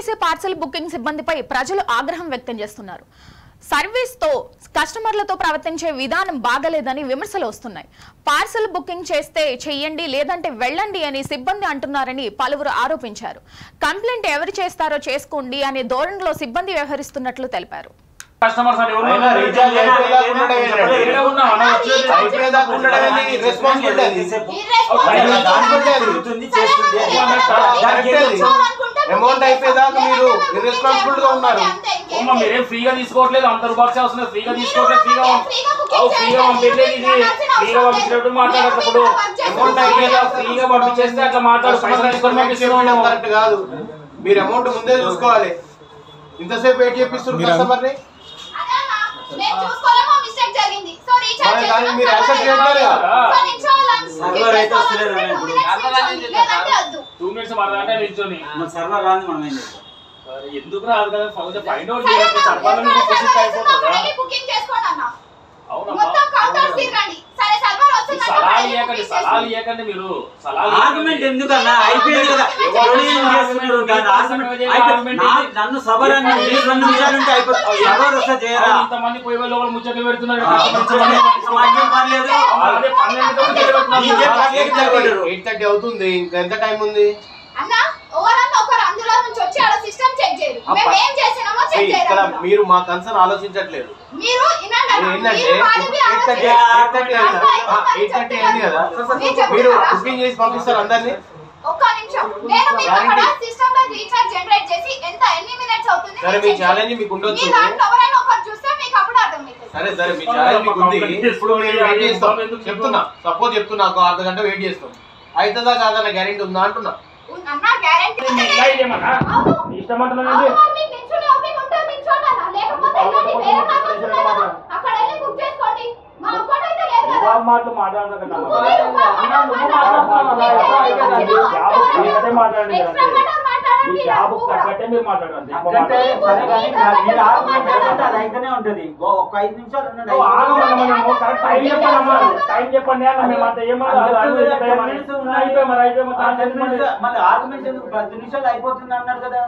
RTC parcel booking సిబ్బందిపై ప్రజలు ఆగ్రహం వ్యక్తం చేస్తున్నారు. సర్వీస్ తో కస్టమర్లతో ప్రవర్తించే విధానం బాగలేదని విమర్శలు వస్తున్నాయి. పార్సల్ బుకింగ్ చేస్తే చెయ్యండి లేదంటే వెళ్ళండి అని సిబ్బంది అంటున్నారని పలువురు ఆరోపించారు. కంప్లైంట్ ఎవరు చేస్తారో చేసుకోండి అనే ధోరణిలో సిబ్బంది వ్యవహరిస్తున్నట్లు తెలిపారు. కస్టమర్స్ అని ఎవరు రీఛార్జ్ అయిపోయేదాకుండడే ఏడ ఉన్నా అయిపోయేదాకుండడే రెస్పాన్సిబిలిటీ దానికొచ్చేది చేస్తుంది అమౌంట్ అయిపోయేదాకా మీరు ఇర్రెస్పాన్సిబుల్ గా ఉన్నారు. మీరేం ఫ్రీగా తీసుకోవట్లేదు, అంత రూపాయలు అవసరం ఫ్రీగా తీసుకోవట్లేదు. ఫ్రీగా పంపించలేదు, ఇది ఫ్రీగా పంపించినట్టు మాట్లాడేటప్పుడు అమౌంట్ అయిపోయేదా ఫ్రీగా పంపించేస్తే అట్లా మాట్లాడుతున్నారు. కరెక్ట్ కాదు. మీరు అమౌంట్ ముందే చూసుకోవాలి. ఇంతసేపు వెయిట్ చేపిస్తున్నారు కస్టమర్ ని. ఎందుకు రాదు కదా ఫైండ్ అవుట్ చేయాలి. నన్ను సబరాన్ని 2 నిమిషాలు ఉంటే అయిపోతుంది. ఇంతమంది పోయి లోపల ముచ్చట్లు పెడుతున్నారు. 8:30 అవుతుంది. ఇంకా ఎంత టైం ఉంది? మీరు మా కన్సర్న్ ఆలోచించట్లేదు. మీరు బుకింగ్ చేసి పంపిస్తారు అందరినీ. సరే మీ ఛాలెంజ్ మీకు ఉండొచ్చు. సరే సరే మీ ఛాలెంజ్ మీకు ఉంది. ఇప్పుడు మేము వెయిట్ చేస్తాం. చెప్తున్నా సపోజ్ చెప్తున్నా ఒక అర్ధ గంట వెయిట్ చేస్తాం. అవుతుందా కాదన్న గ్యారెంటీ ఉందా అంటున్నా. ఉంటది ఒక 5 నిమిషాలు మళ్ళీ ఆర్గ్యుమెంట్ ఎందుకు 10 నిమిషాలు అయిపోతుంది అన్నారు కదా.